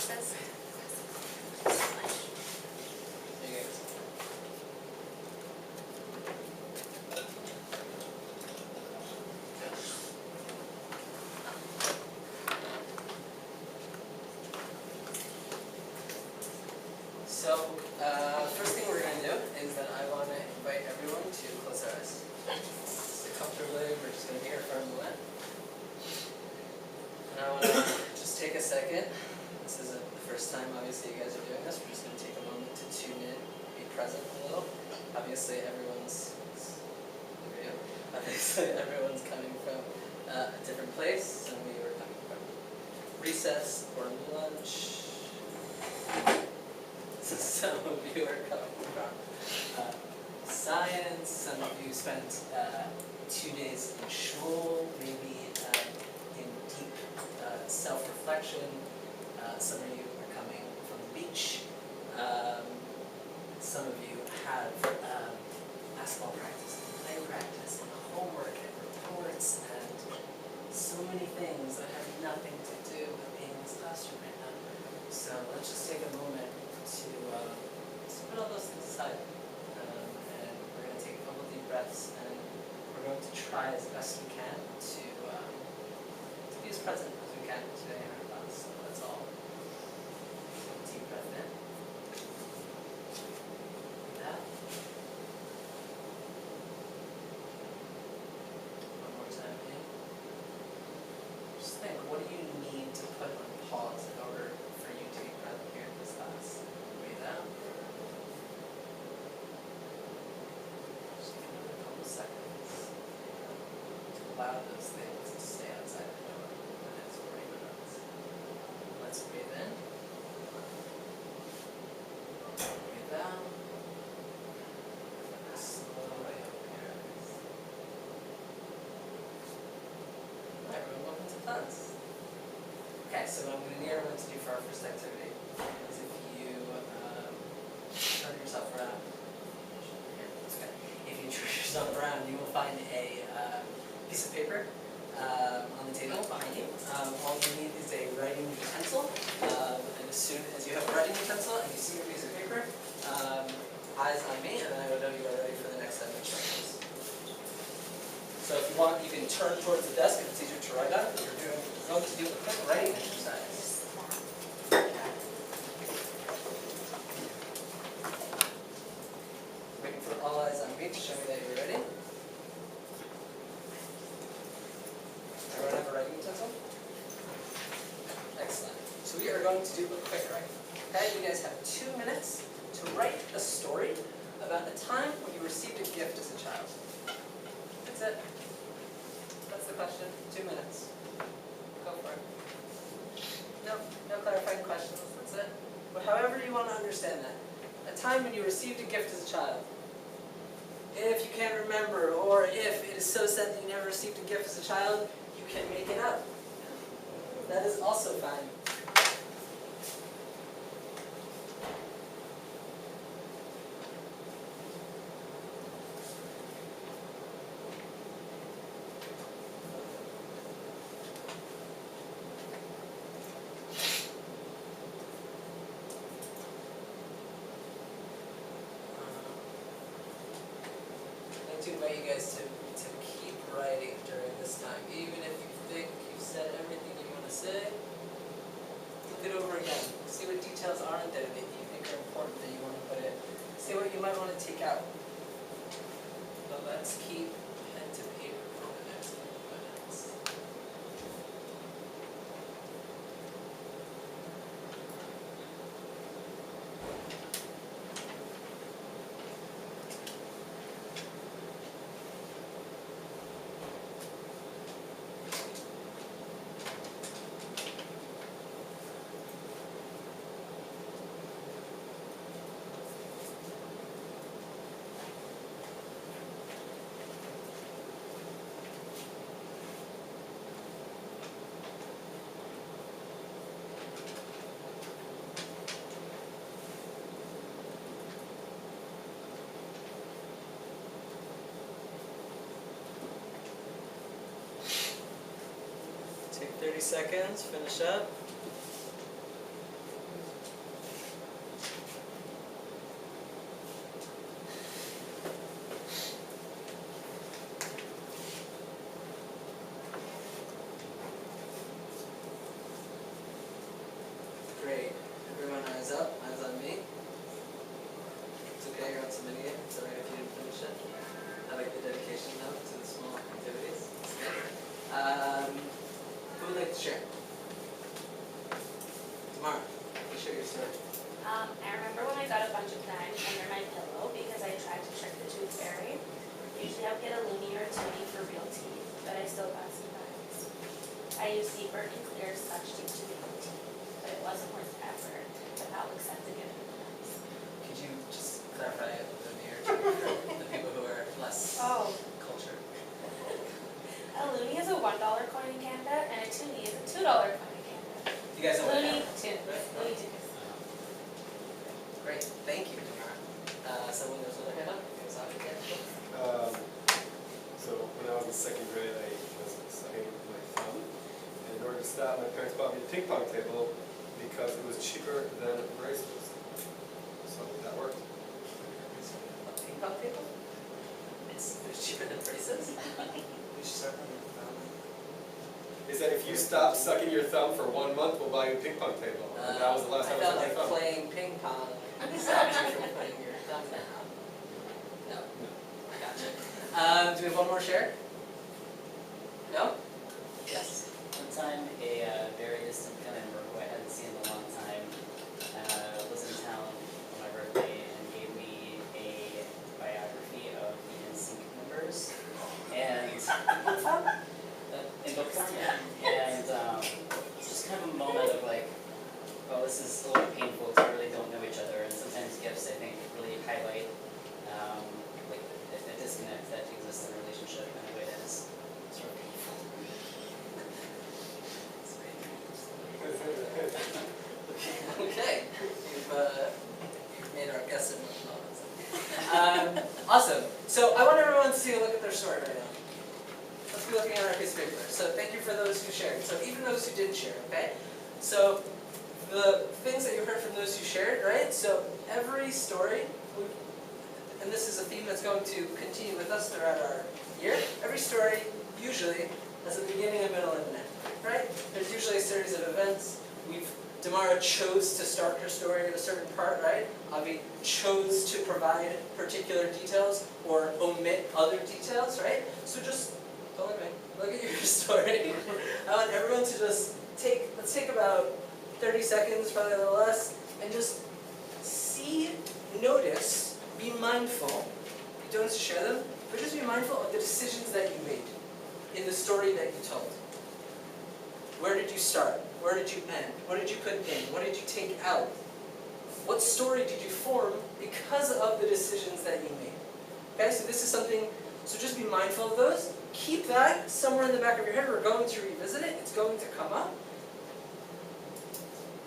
glasses. So, first thing we're going to do is that I want to invite everyone to close their eyes. Sit comfortably, we're just going to be here for a moment. And I want to just take a second. This isn't the first time, obviously, you guys are doing this. We're just going to take a moment to tune in, be present a little. Obviously, everyone's coming from a different place. Some of you are coming from recess or lunch. Some of you are coming from science. Some of you spent 2 days in shul, maybe in deep self-reflection. Some of you are coming from the beach. Some of you have basketball practice, and play practice, and homework, and reports, and so many things that have nothing to do with being in this classroom right now. So let's just take a moment to put all those things aside. And we're going to take a couple deep breaths, and we're going to try as best we can to be as present as we can today in our class. So that's all. Deep breath in. Breathe out. One more time in. Just think, what do you need to put on pause in order for you to be present here in this class? Breathe out. Just give it a couple seconds to allow those things to stay outside the door for the next 40 minutes. Let's breathe in. Breathe out. Slowly open your eyes. Alright, we're welcome to class. Okay, so what I'm going to need everyone to do for our first activity is if you turn yourself around. Okay. If you turn yourself around, you will find a piece of paper on the table behind you. All you need is a writing utensil. And as soon as you have a writing utensil and you see your piece of paper, eyes on me, and I will know you are ready for the next set of instructions. So if you want, you can turn towards the desk if it's easier to write on. You're going to do a quick writing exercise. Waiting for all eyes on me to show me that you're ready. Everyone have a writing utensil? Excellent. So we are going to do a quick write. Okay, you guys have 2 minutes to write a story about a time when you received a gift as a child. That's it. That's the question. 2 minutes. Go for it. No clarifying questions. That's it. But however you want to understand that. A time when you received a gift as a child. If you can't remember, or if it is so sad that you never received a gift as a child, you can make it up. That is also fine. To invite you guys to keep writing during this time. Even if you think you've said everything you want to say, look it over again. See what details aren't there that you think are important that you want to put in. See what you might want to take out. But let's keep pen to paper for the next couple minutes. Take 30 seconds, finish up. get a loony or a toonie for real teeth, but I still got some bags. I used deeper and clear such deep to the teeth, but it wasn't worth the effort. But Alex had to give it a pass. Could you just clarify a loony or toonie for the people who are less Oh. cultured? A loony is a $1 coin in Canada, and a toonie is a $2 coin in Canada. You guys know what Loony that is? tunes. Loony tunes. Great, thank you, Tamara. Someone knows another hand up? So when I was in second grade, I was sucking my thumb. And in order to stop, my parents bought me a ping pong table because it was cheaper than braces. So that worked. A ping pong table? It's cheaper than braces? We should start playing with thumb. They said if you stop sucking your thumb for 1 month, we'll buy you a ping pong table. And that was the last time I felt sucked like my thumb. playing ping pong stops you from putting your thumb down. No, I gotcha. Do we have one more share? No? Yes. One time, a very distant family member who I hadn't seen in a long time was in town for my birthday and gave me a biography of the NSYNC members. And in book form, and it's just kind of a moment of like, well, this is a little painful because we really don't know each other, and sometimes gifts, I think, really highlight like a disconnect that exists in a relationship in a way that is sort of painful. Okay, you've made our guest emotional. Awesome. So I want everyone to take a look at their story right now. Let's be looking at our piece of paper. So thank you for those who shared. So even those who didn't share, okay? So the things that you heard from those who shared, right? So every story, and this is a theme that's going to continue with us throughout our year. Every story usually has a beginning, a middle, and an end, right? There's usually a series of events. Damara chose to start her story at a certain part, right? Avi chose to provide particular details or omit other details, right? So just, don't look at me, look at your story. I want everyone to just let's take about 30 seconds, probably a little less, and just see, notice, be mindful. You don't have to share them, but just be mindful of the decisions that you made in the story that you told. Where did you start? Where did you end? What did you put in? What did you take out? What story did you form because of the decisions that you made? Okay, so this is something, so just be mindful of those. Keep that somewhere in the back of your head. We're going to revisit it. It's going to come up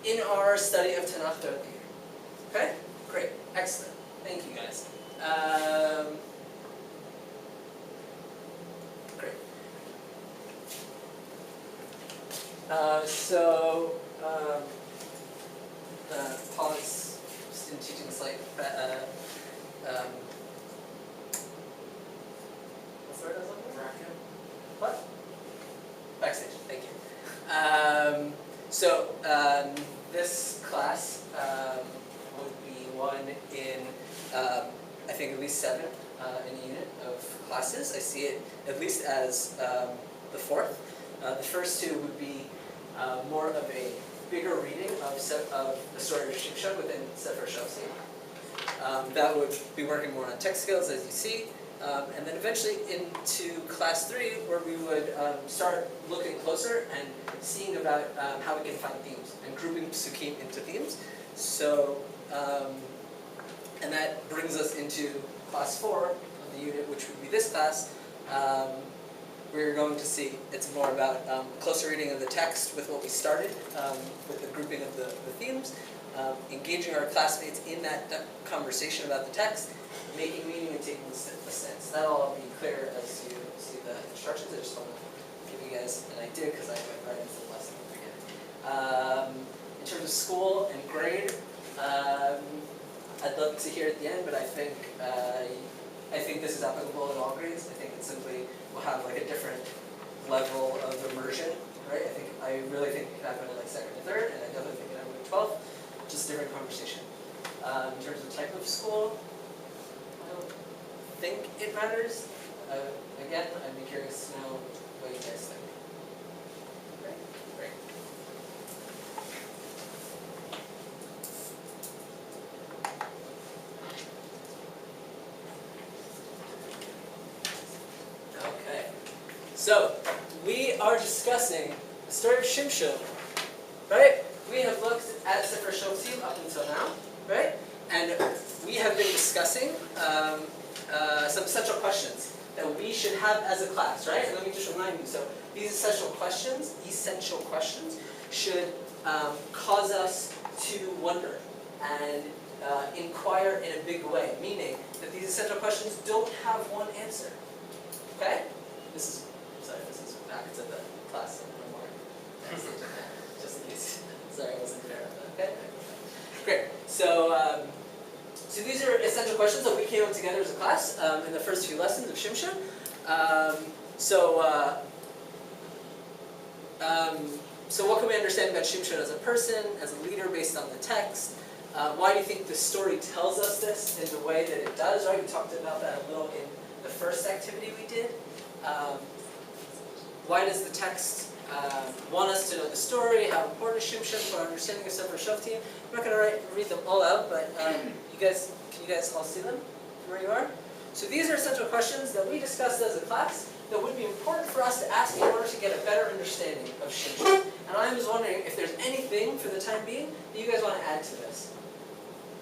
in our study of Tanakh throughout the year. Okay? Great. Excellent. Thank you, guys. Great. Paula's just in teaching this like, what's the word I was looking for? What? Backstage, thank you. This class would be one in, I think at least 7 in a unit of classes. I see it at least as the 4th. The first 2 would be more of a bigger reading of the story of CLIPCHAMP within Sefer Shavsi. That would be working more on text skills, as you see. And then eventually into class 3, where we would start looking closer and seeing about how we can find themes and grouping psukim into themes. So, and that brings us into class 4 of the unit, which would be this class. We're going to see it's more about closer reading of the text with what we started, with the grouping of the themes, engaging our classmates in that conversation about the text, making meaning and taking a sense. That'll all be clear as you see the instructions. I just want to give you guys an idea because I went right into the lesson at the beginning. In terms of school and grade, I'd love to hear at the end, but I think this is applicable in all grades. I think it simply will have like a different level of immersion, right? I really think it can happen in like 2nd and 3rd, and I definitely think it can happen in 12th. Just a different conversation. In terms of type of school, I don't think it matters. Again, I'd be curious to know what you guys think. Great. Great. are discussing the story of Shimshon, right? We have looked at Sefer Shoftim up until now, right? And we have been discussing some essential questions that we should have as a class, right? And let me just remind you, so these essential questions should cause us to wonder and inquire in a big way, meaning that these essential questions don't have one answer, okay? This is back to the class of more. Just in case, sorry I wasn't there, okay? Great, so these are essential questions that we came up together as a class in the first few lessons of Shimshon. So what can we understand about Shimshon as a person, as a leader based on the text? Why do you think the story tells us this in the way that it does, right? We talked about that a little in the first activity we did. Why does the text want us to know the story? How important is Shimshon for our understanding of Sefer Shoftim? I'm not going to read them all out, but can you guys all see them where you are? So these are essential questions that we discussed as a class that would be important for us to ask in order to get a better understanding of Shimshon. And I was wondering if there's anything, for the time being, that you guys want to add to this.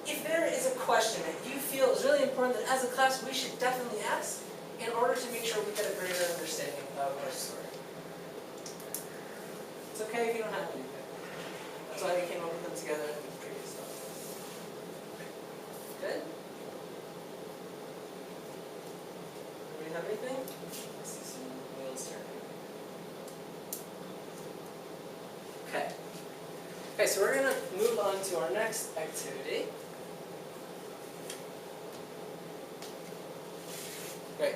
If there is a question that you feel is really important that as a class we should definitely ask in order to make sure we get a greater understanding of our story. It's okay if you don't have anything. That's why we came up with them together in the previous stuff. Good? Do we have anything? I see some wheels turning. Okay. Okay, so we're going to move on to our next activity. Great.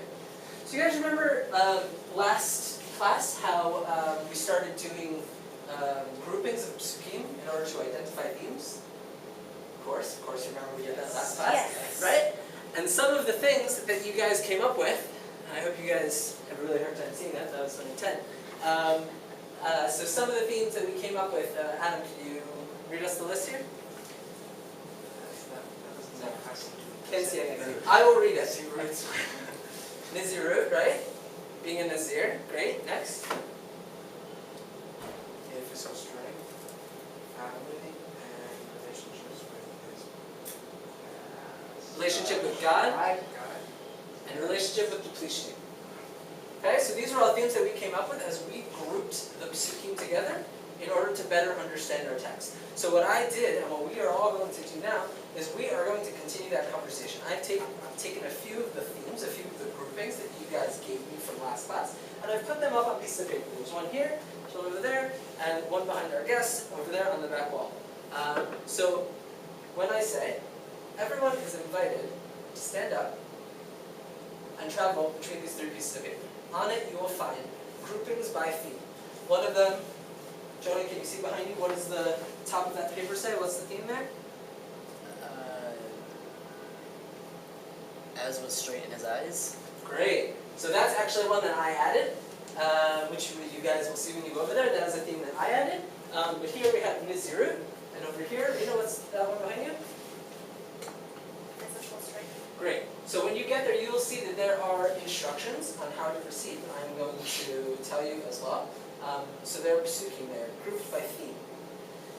So you guys remember last class how we started doing groupings of psukim in order to identify themes? Of course you remember we did that last class, Yes. right? And some of the things that you guys came up with, and I hope you guys have a really hard time seeing that was funny 10. So some of the themes that we came up with, Adam, can you read us the list here? Can't see anything. I will read it. Nizirut, right? Being a Nazir. Great. Next. Physical strength, family, and relationships with his Relationship with God God. and relationship with the Plishtim. Okay, so these are all themes that we came up with as we grouped the psukim together in order to better understand our text. So what I did, and what we are all going to do now, is we are going to continue that conversation. I've taken a few of the themes, a few of the groupings that you guys gave me from last class, and I've put them up on pieces of paper. There's one here, there's one over there, and one behind our guest over there on the back wall. So when I say, everyone is invited to stand up and travel between these three pieces of paper. On it you will find groupings by theme. One of them, Joni, can you see behind you? What does the top of that paper say? What's the theme there? As was straight in his eyes. Great. So that's actually one that I added, which you guys will see when you go over there. That is a theme that I added. But here we have Nizirut, and over here, you know what's that one behind you? Physical strength. Great. So when you get there, you will see that there are instructions on how to proceed. I'm going to tell you as well. So there are psukim there, grouped by theme.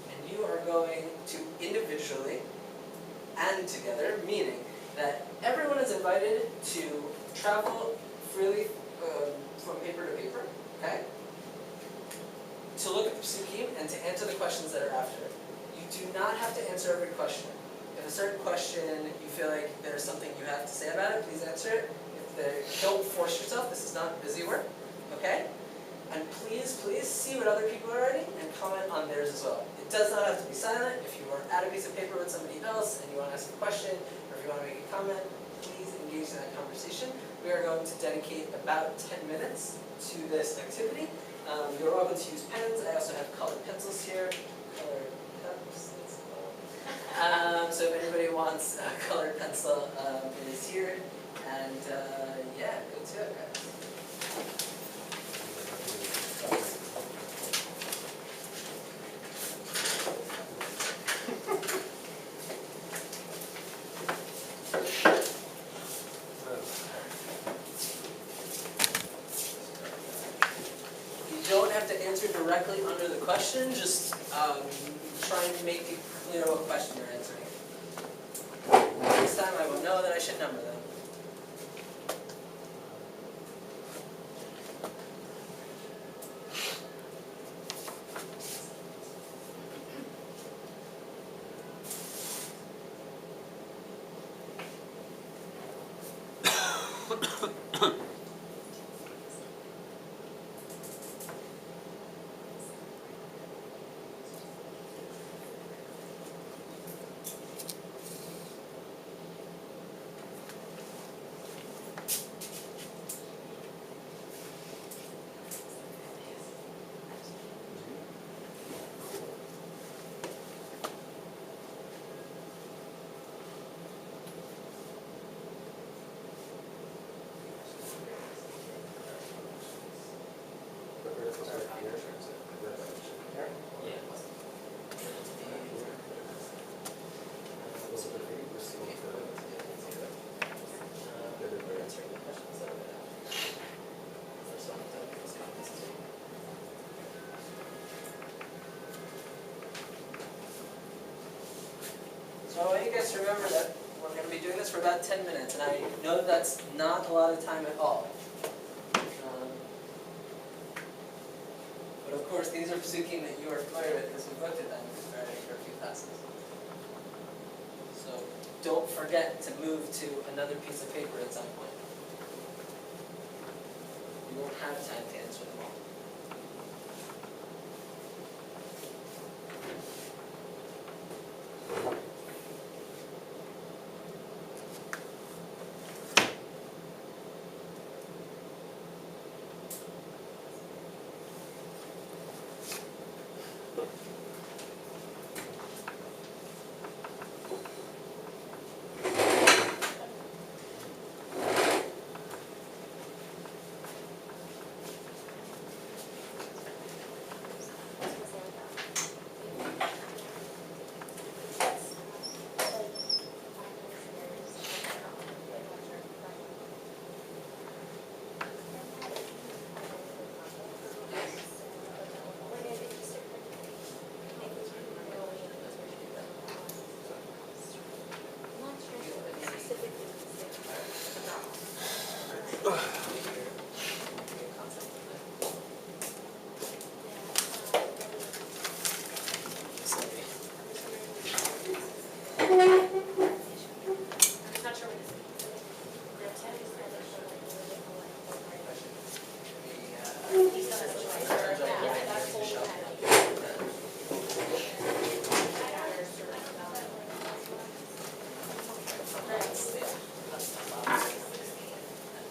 And you are going to individually and together, meaning that everyone is invited to travel freely from paper to paper, okay? To look at the psukim and to answer the questions that are after it. You do not have to answer every question. If a certain question you feel like there's something you have to say about it, please answer it. Don't force yourself. This is not busy work, okay? And please see what other people are writing and comment on theirs as well. It does not have to be silent. If you are at a piece of paper with somebody else and you want to ask a question or if you want to make a comment, please engage in that conversation. We are going to dedicate about 10 minutes to this activity. You're all going to use pens. I also have colored pencils here. Colored pencils. So if anybody wants a colored pencil, it is here. And yeah, go to it, guys. have to answer directly under the question, just try and make it clear what question you're answering. This time I will know that I should number them. So I want you guys to remember that we're going to be doing this for about 10 minutes, and I know that's not a lot of time at all. But of course, these are psukim that you are familiar with because we've looked at them already for a few classes. So don't forget to move to another piece of paper at some point. You won't have time to answer them all.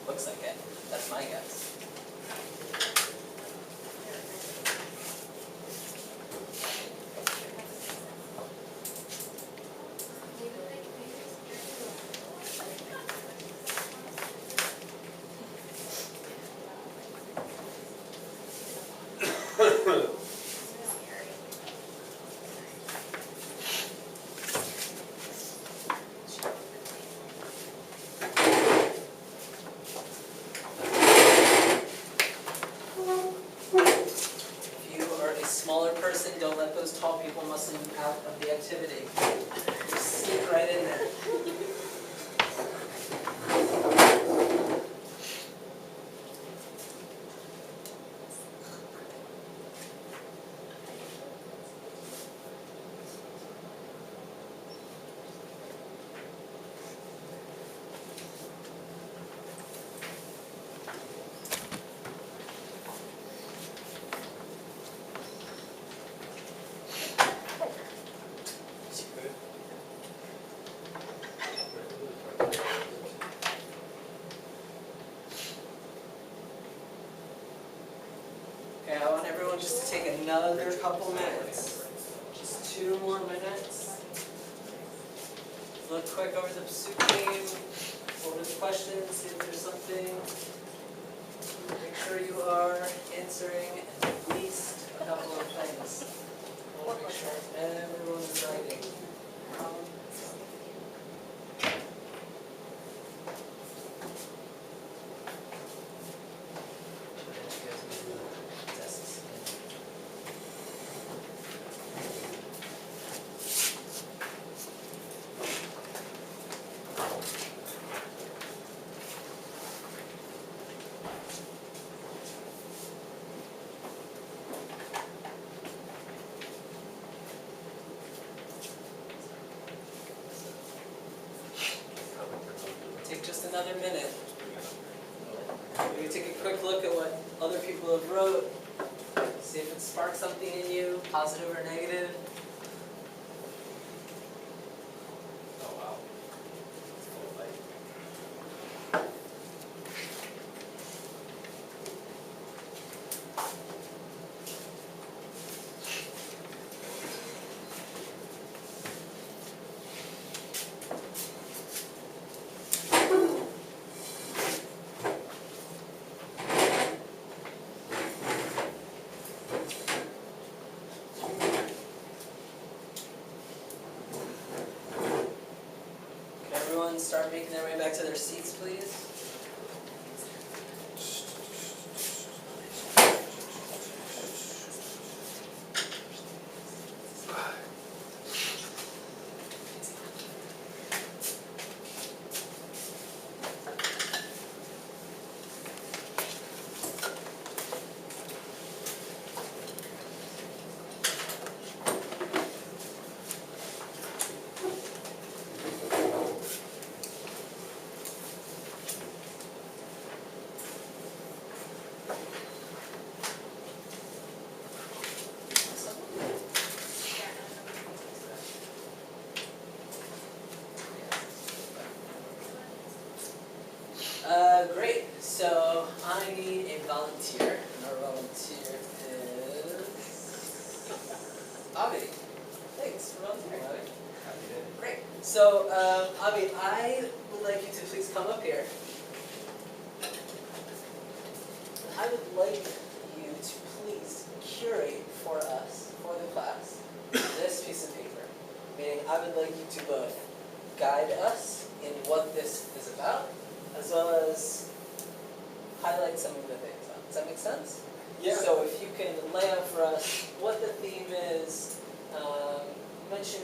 Looks like it. That's my guess. Don't let those tall people muscle you out of the activity. Just sneak right in there. Okay, I want everyone just to take another couple minutes. Just 2 more minutes. Look quick over the psukim, over the questions, see if there's something. Make sure you are answering at least a couple of things. I want to make sure everyone's writing. another minute. Maybe take a quick look at what other people have wrote. See if it sparks something in you, positive or negative. Oh, wow. It's full of light. Can everyone start making their way back to their seats, please? Great. So I need a volunteer, and our volunteer is Avi. Thanks for volunteering, Avi. Great. So Avi, I would like you to please come up here. I would like you to please curate for us, for the class, this piece of paper. Meaning I would like you to both guide us in what this is about, as well as highlight some of the things. Does that make sense? Yeah. So if you can lay out for us what the theme is, mention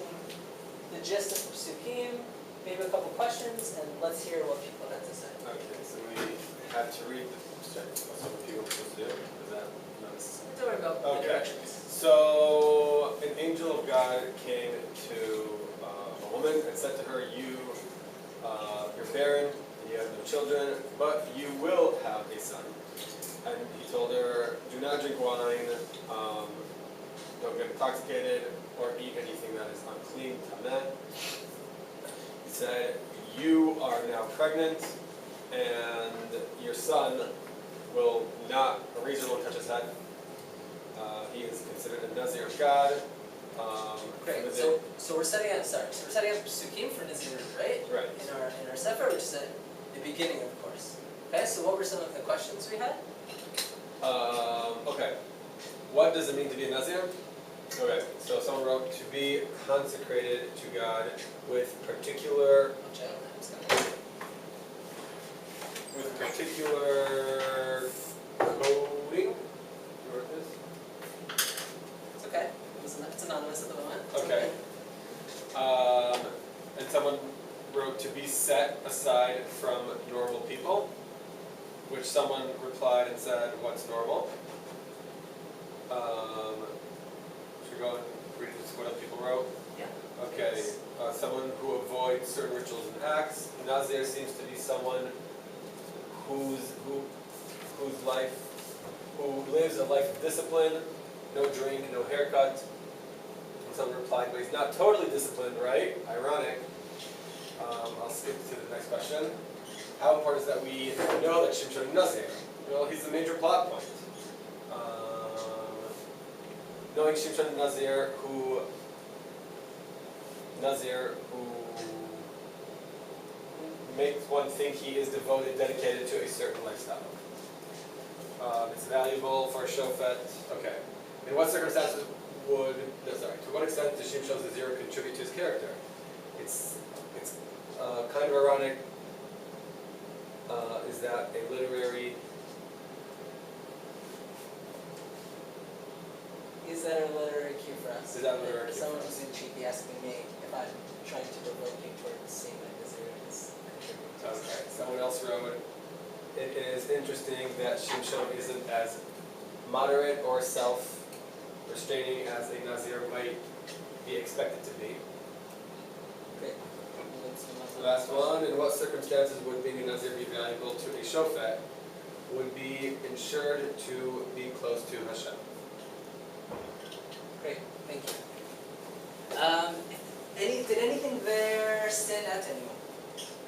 the gist of Psukim, maybe a couple questions, and let's hear what people have to say. Okay, so we had to read the, sorry, that's what people are supposed to do, is that not necessary? Don't worry about the Okay. directions. So, an angel of God came to a woman and said to her, you're barren, and you have no children, but you will have a son. And he told her, do not drink wine, don't get intoxicated, or eat anything that is unclean, tameh. He said, you are now pregnant, and your son will not, a razor won't touch his head. He is considered a Nazir of God. Great. So we're setting up. Sorry. So we're setting up Psukim for Nazir, right? Right. In our sefer, which is at the beginning, of course. Okay. So what were some of the questions we had? Okay. What does it mean to be a Nazir? Okay. So someone wrote to be consecrated to God with particular coding. You wrote this? It's okay. It's anonymous at the moment. It's Okay. And someone wrote to be set aside from normal people, which someone replied and said, what's normal? Should we go and read what other people wrote? Yeah. Okay. Someone who avoids certain rituals and acts. Nazir seems to be someone who lives a life of discipline, no drink, no haircut. And someone replied, but he's not totally disciplined, right? Ironic. I'll skip to the next question. How important is that we know that Shimshon is Nazir? Well, he's the major plot point. Knowing Shimshon Nazir who makes one think he is devoted, dedicated to a certain lifestyle. It's valuable for a shofet. Okay. In what circumstances to what extent does Shimshon Nazir contribute to his character? It's kind of ironic. Is that a literary? Is that a literary cue for us? Is that a literary cue? Someone was in cheeky asking me if I'm trying to provoke you toward seeing my Nazir is contributing to his Okay. character. Someone else wrote, it is interesting that Shimshon isn't as moderate or self-restraining as a Nazir might be expected to be. Great. Last one, in what circumstances would being a Nazir be valuable to a shofet? Would be ensured to be close to Hashem. Great, thank you. Did anything there stand out to anyone?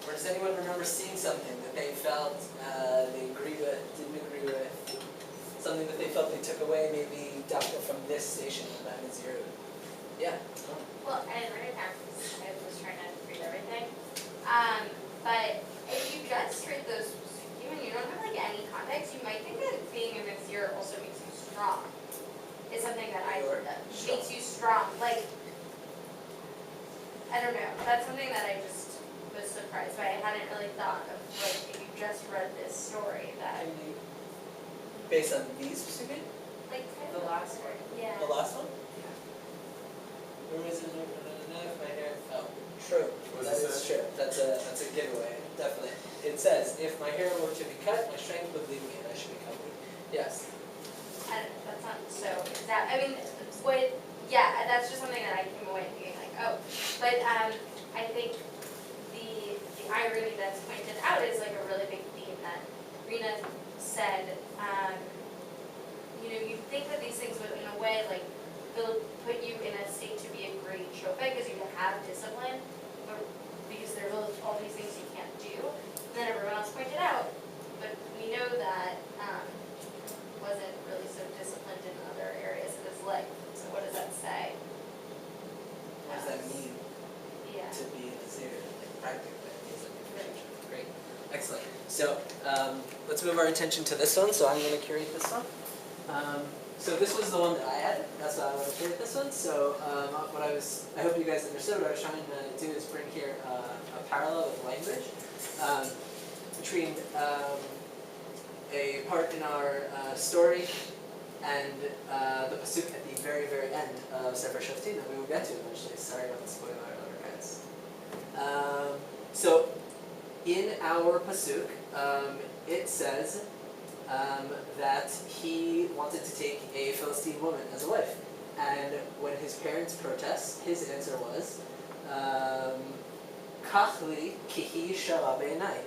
Or does anyone remember seeing something that they felt they agreed with, didn't agree with? Something that they felt they took away, maybe Dr. from this station of that is your. Yeah. Well, I didn't write it down because I was trying to read everything. But if you just read those, even you don't have like any context, you might think that being a Nazir also makes you strong. Is something that I Sure. that makes you strong. Like, I don't know. That's something that I just was surprised by. I hadn't really thought of, like, if you just read this story that, Based on these specific? like, kind The of. last one. Yeah. The last one? Where was it? My hair. Oh, true. What That does it is say? true. That's a giveaway, definitely. It says, if my hair were to be cut, my strength would leave me and I should become weak. Yes. I don't know, that's not so exact, I mean, what, yeah, that's just something that I came away thinking like, oh, but, I think the irony that's pointed out is like a really big theme that Rena said, you know, you think that these things would, in a way, like, they'll put you in a state to be a great shofet because you have discipline, but because there's all these things you can't do, and then everyone else pointed out, but we know that, wasn't really so disciplined in other areas of his life. So what does that say? What does that mean Yeah. to be a Nazir, like practically? Is it great? Excellent. So let's move our attention to this one. So I'm going to curate this one. So this was the one that I had. That's why I want to curate this one. So I hope you guys understood what I was trying to do is bring here a parallel with language between a part in our story and the pasuk at the very, very end of Sefer Shoftim that we will get to eventually. Sorry about the spoiler alert, guys. So in our pasuk, it says that he wanted to take a Philistine woman as a wife. And when his parents protest, his answer was, Kachli kihi shara be'enai.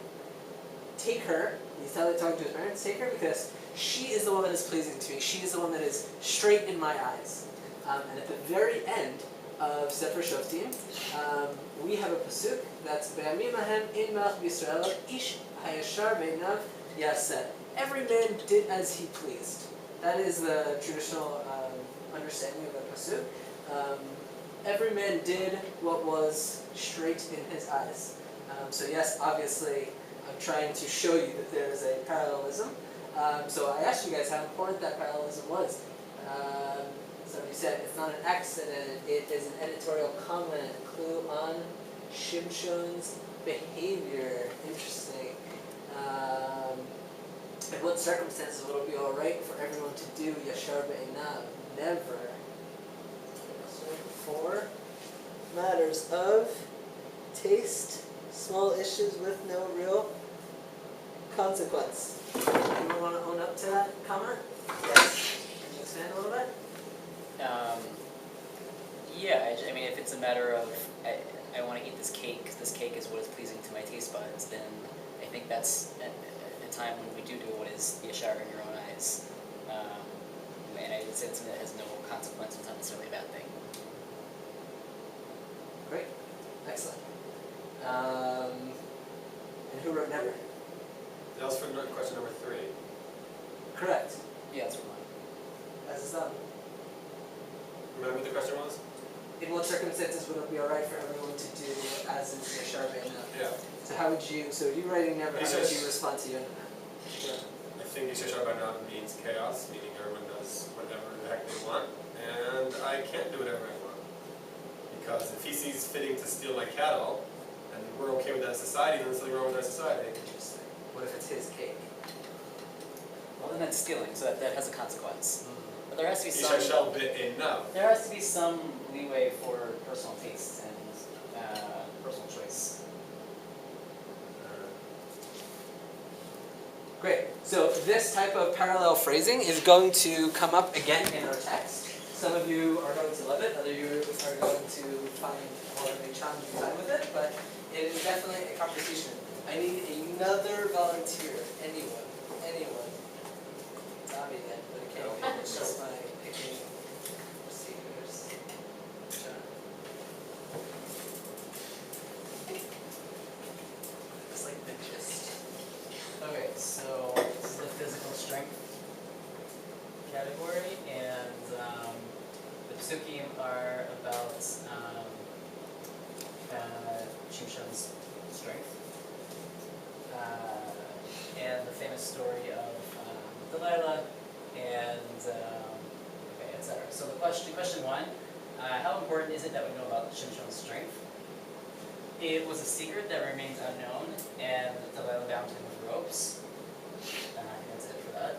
Take her. He's talking to his parents, take her because she is the one that is pleasing to me. She is the one that is straight in my eyes. And at the very end of Sefer Shoftim, we have a pasuk that's Be'amim ahem in Melech B'Yisrael ish hayashar be'einav yaseh. Every man did as he pleased. That is the traditional understanding of the pasuk. Every man did what was straight in his eyes. So yes, obviously, I'm trying to show you that there is a parallelism. So I asked you guys how important that parallelism was. Somebody said it's not an accident, it is an editorial comment, a clue on Shimshon's behavior. Interesting. In what circumstances would it be alright for everyone to do Yashar Be'einav? Never. For matters of taste, small issues with no real consequence. Anyone want to own up to that comment? Yes. Can you expand a little bit? Yeah, I mean, if it's a matter of I want to eat this cake is what is pleasing to my taste buds, then I think that's a time when we do what is yashar in your own eyes. And I would say it's something that has no consequence, it's not necessarily a bad thing. Great. Excellent. And who wrote never? That was for question number 3. Correct. Yeah, that's what mine. As is done. Remember what the question was? In what circumstances would it be alright for everyone to do as is Yashar Be'einav? Yeah. So how would you, so you writing never, how would Yes. you respond to your Sure. I think Yishashar by now means chaos, meaning everyone does whatever the heck they want, and I can't do whatever I want. Because if he sees fitting to steal my cattle, and we're okay with that as society, then there's something wrong with our society. Interesting. What if it's his cake? Well, then that's stealing, so that has a consequence. But there has to be some. Yishashar enough. There has to be some leeway for personal taste and personal choice. Great. So this type of parallel phrasing is going to come up again in our text. Some of you are going to love it, other of you are going to find a really challenging time with it, but it is definitely a conversation. I need another volunteer. Anyone. Not me then, but it can't be just my picking procedures. John. It's like the gist. Okay, so this is the physical strength category, and the psukim are about Shimshon's strength, and the famous story of Delilah, and okay, etc. So the question one, how important is it that we know about Shimshon's strength? It was a secret that remains unknown, and Delilah bound him with ropes. I think that's it for that.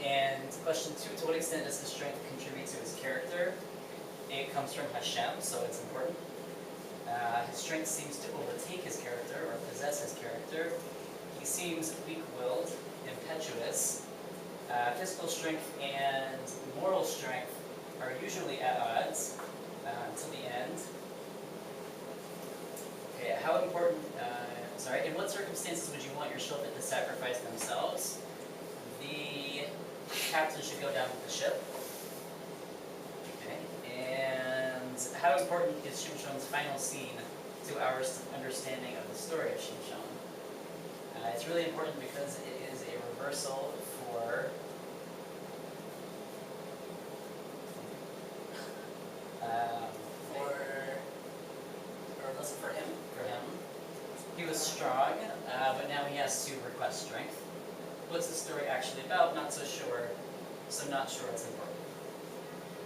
And question two, to what extent does his strength contribute to his character? It comes from Hashem, so it's important. His strength seems to overtake his character, or possess his character. He seems weak-willed, impetuous. Physical strength and moral strength are usually at odds until the end. Okay, how important, in what circumstances would you want your shofet to sacrifice themselves? The captain should go down with the ship. Okay, and how important is Shimshon's final scene to our understanding of the story of Shimshon? It's really important because it is a reversal for Was it for him? For him. He was strong, but now he has to request strength. What's the story actually about? Not so sure, so not sure it's important.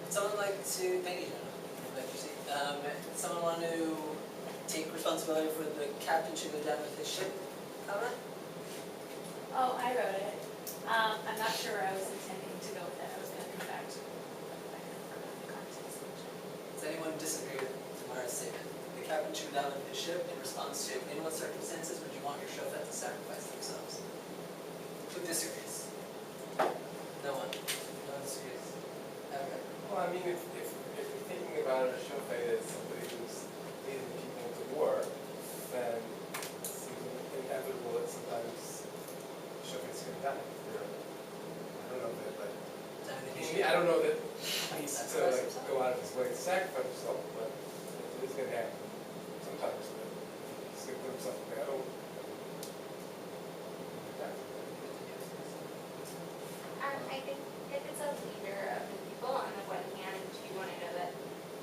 Would someone like to, thank you, Jonah. Like you see, someone want to take responsibility for the captain should go down with his ship comment? Oh, I wrote it. I'm not sure where I was intending to go with that. I was going to come back to it. I kind of forgot the context. Does anyone disagree with Tamara's statement? The captain should go down with his ship in response to, in what circumstances would you want your shofet to sacrifice themselves? Who disagrees? No one. No one disagrees. Okay. Well, I mean, if you're thinking about a shofet as somebody who's leading people to war, then it seems inevitable that sometimes shofet's going to die. You know? I don't know that, like, I don't know that he needs to like go out of his way to sacrifice himself, but it is going to happen sometimes. But he's going to put himself in battle. I think if it's a leader of the people, on the one hand, you want to know that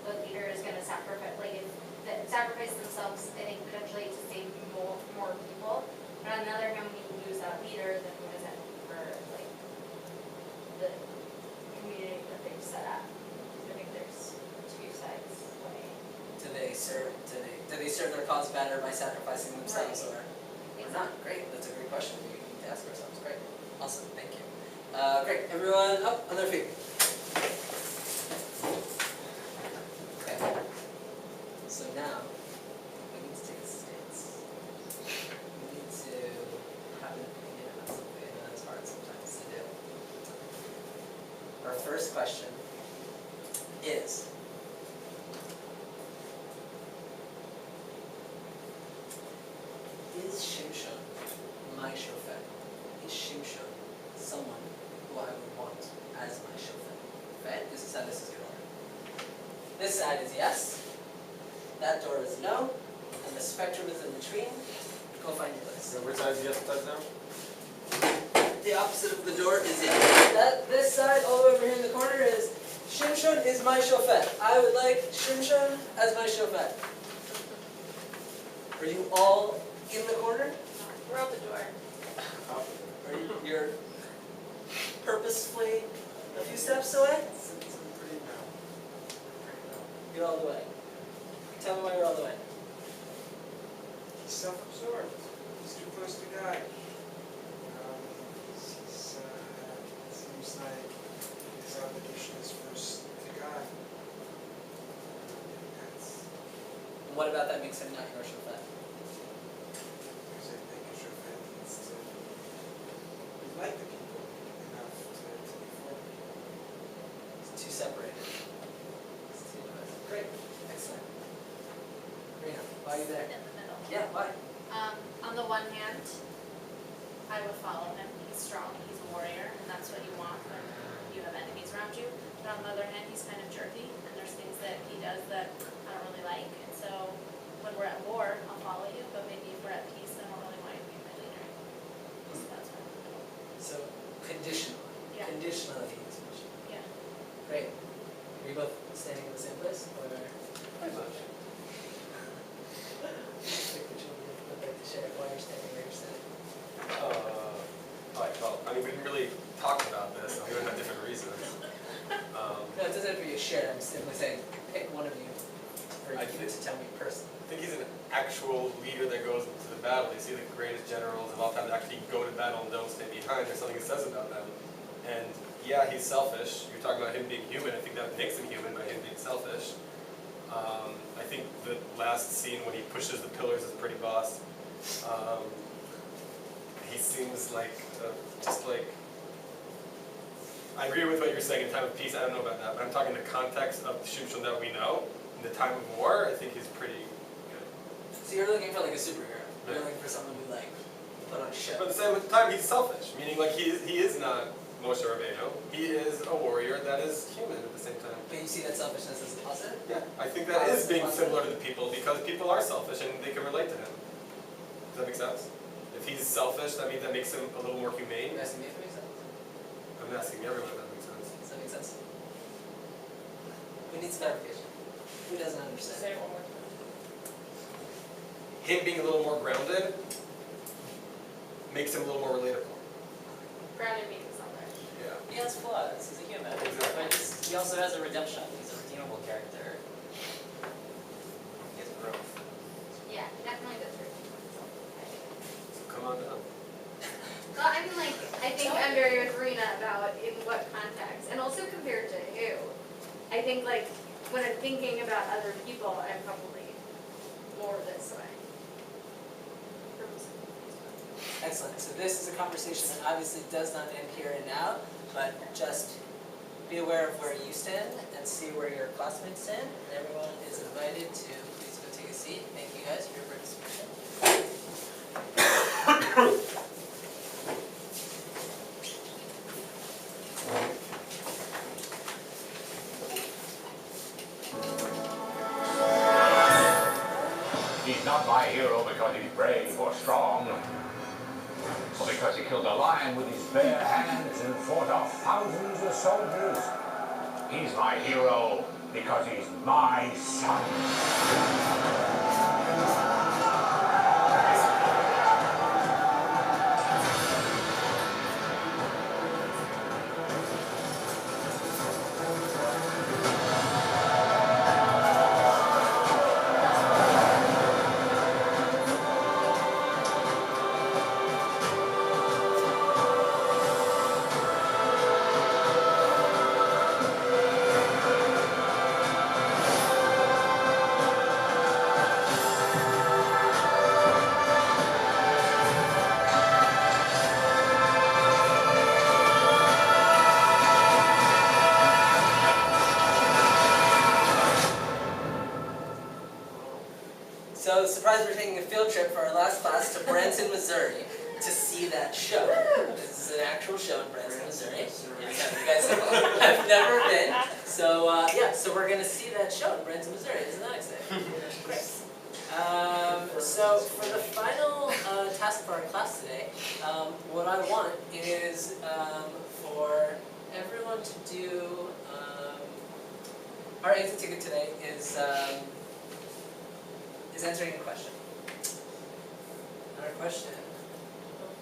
the leader is going to sacrifice, like, if that sacrifice themselves, I think potentially to save more people. But on the other hand, when you lose that leader, then what does that mean for, like, the community that they've set up? I think there's two sides way. Do they serve their cause better by sacrificing themselves or not? Great, that's a great question we need to ask ourselves. Great, awesome, thank you. Great, everyone up on their feet. Okay, so now we need to take a stance. We need to have an opinion on something, and that's hard sometimes to do. Our first question is, is Shimshon my shofet? Is Shimshon someone who I would want as my shofet? Right? This is how this is going to work. This side is yes, that door is no, and the spectrum is in between. Go find your place. So which side is yes, side no? The opposite of the door is yes. This side, all the way over here in the corner, is Shimshon is my shofet. I would like Shimshon as my shofet. Are you all in the corner? We're out the door. Or you're purposefully a few steps away? You're all the way. Tell me why you're all the way. He's self-absorbed. He's too close to God. Seems like his obligation is first to God. And what about that makes him not your shofet? Because I think a shofet needs to be like the people enough to be for the people. It's too separated. Why are you there? in the middle. Yeah, why? On the one hand, I would follow him. He's strong, he's a warrior, and that's what you want when you have enemies around you. But on the other hand, he's kind of jerky, and there's things that he does that I don't really like. And so when we're at war, I'll follow you, but maybe if we're at peace, I don't really want you to be my leader. So that's what I'm doing. So conditional. Yeah. Conditionality is mission. Yeah. Great. Are you both standing in the same place, or? Pretty much. Would like to share why you're standing where you're standing? Alright, well, I mean, we didn't really talk about this, so we would have different reasons. No, it doesn't have to be a shared, I'm simply saying, pick one of you, or I you think- to tell me personally. I think he's an actual leader that goes to the battle. You see the greatest generals of all time that actually go to battle and don't stay behind. There's something it says about them. And yeah, he's selfish. You're talking about him being human. I think that makes him human by him being selfish. I think the last scene when he pushes the pillars is pretty boss. He seems like, just like, I agree with what you're saying in time of peace. I don't know about that, but I'm talking the context of the Shimshon that we know. In the time of war, I think he's pretty good. So you're looking for like a superhero. You're looking for someone who like put on a show. But at the same time, he's selfish, meaning like he is not Moshe Rabbeinu. He is a warrior that is human at the same time. But you see that selfishness as a positive? Yeah, I think that is being similar to the people because people are selfish and they can relate to him. Does that make sense? If he's selfish, that means that makes him a little more humane. You asking me if it makes sense? I'm asking everyone if that makes sense. Does that make sense? We need some clarification. Who doesn't understand? Say it one more time. Him being a little more grounded makes him a little more relatable. Grounded means selfish. Yeah. He has flaws, he's a human, Exactly. but he also has a redemption, he's a redeemable character. He has growth. Yeah, definitely the truth. So come on down. Well, I mean, like, I think under Rena about in what context, and also compared to who. I think, like, when I'm thinking about other people, I'm probably more this way. Excellent. So this is a conversation that obviously does not end here and now, but just be aware of where you stand and see where your classmates stand. And everyone is invited to please go take a seat. Thank you guys for your participation. He's not my hero because he's brave or strong, or because he killed a lion with his bare hands and fought off thousands of soldiers. He's my hero because he's my son. So surprise, we're taking a field trip for our last class to Branson, Missouri to see that show. This is an actual show in Branson, Missouri. You guys have never been. So yeah, so we're gonna see that show in Branson, Missouri. Isn't that exciting? Great. So for the final task for our class today, what I want is for everyone to do, our exit ticket today is answering a question. And our question,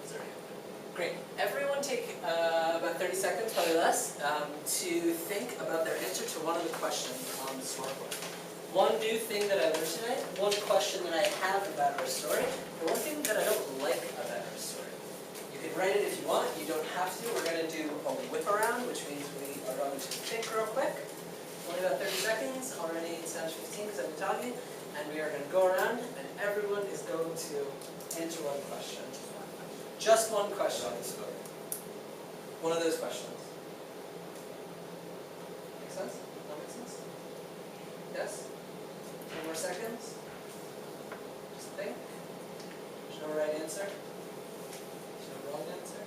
is already open. Great. Everyone take about 30 seconds, probably less, to think about their answer to one of the questions on the scoreboard. One new thing that I learned tonight, one question that I have about our story, and one thing that I don't like about our story. You can write it if you want, you don't have to. We're going to do a whip around, which means we are going to think real quick. Only about 30 seconds, already it's down to 15 because I've been talking. And we are going to go around, and everyone is going to answer one question. Just one question. One of those questions. Make sense? That make sense? Yes? 10 more seconds? answer? There's no wrong answer?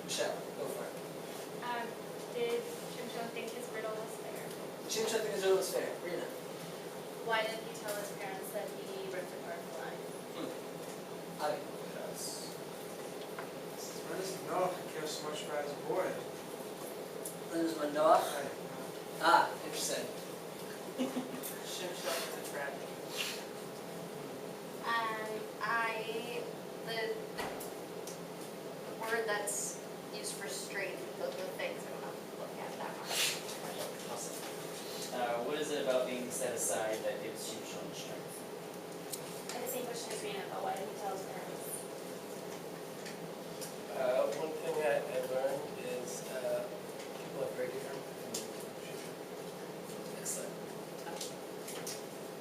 Michelle, go for it. Did Chimchon think his riddle was fair? Chimchon think his riddle was fair. Rena. Why did he tell his parents that he ripped apart the line? Ali. Yes. When does Noah care so much about his boy? When is Noah? Right. Ah, interesting. Shimshon is a trap. The word that's used for straight, those are the things I'm not looking at that much. Awesome. What is it about being set aside that gives Chimchon strength? I had the same question as Rena, but why did he tell his parents? One thing I learned is people have very different opinions. Excellent.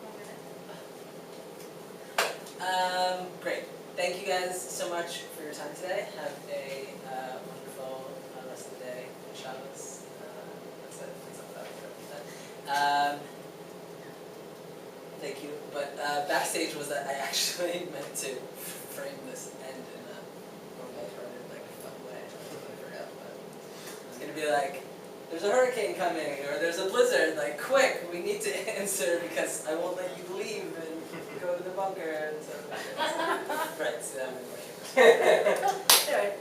1 minute. Great. Thank you guys so much for your time today. Have a wonderful rest of the day. Shabbos. That's it. Please don't that. Thank you. But backstage was that I actually meant to frame this end in a more lighthearted, like fun way. I forgot, but I was gonna be like, "There's a hurricane coming," or "There's a blizzard." Like, quick, we need to answer because I won't let you leave and go to the bunker. And so, right. So that didn't work. Anyway.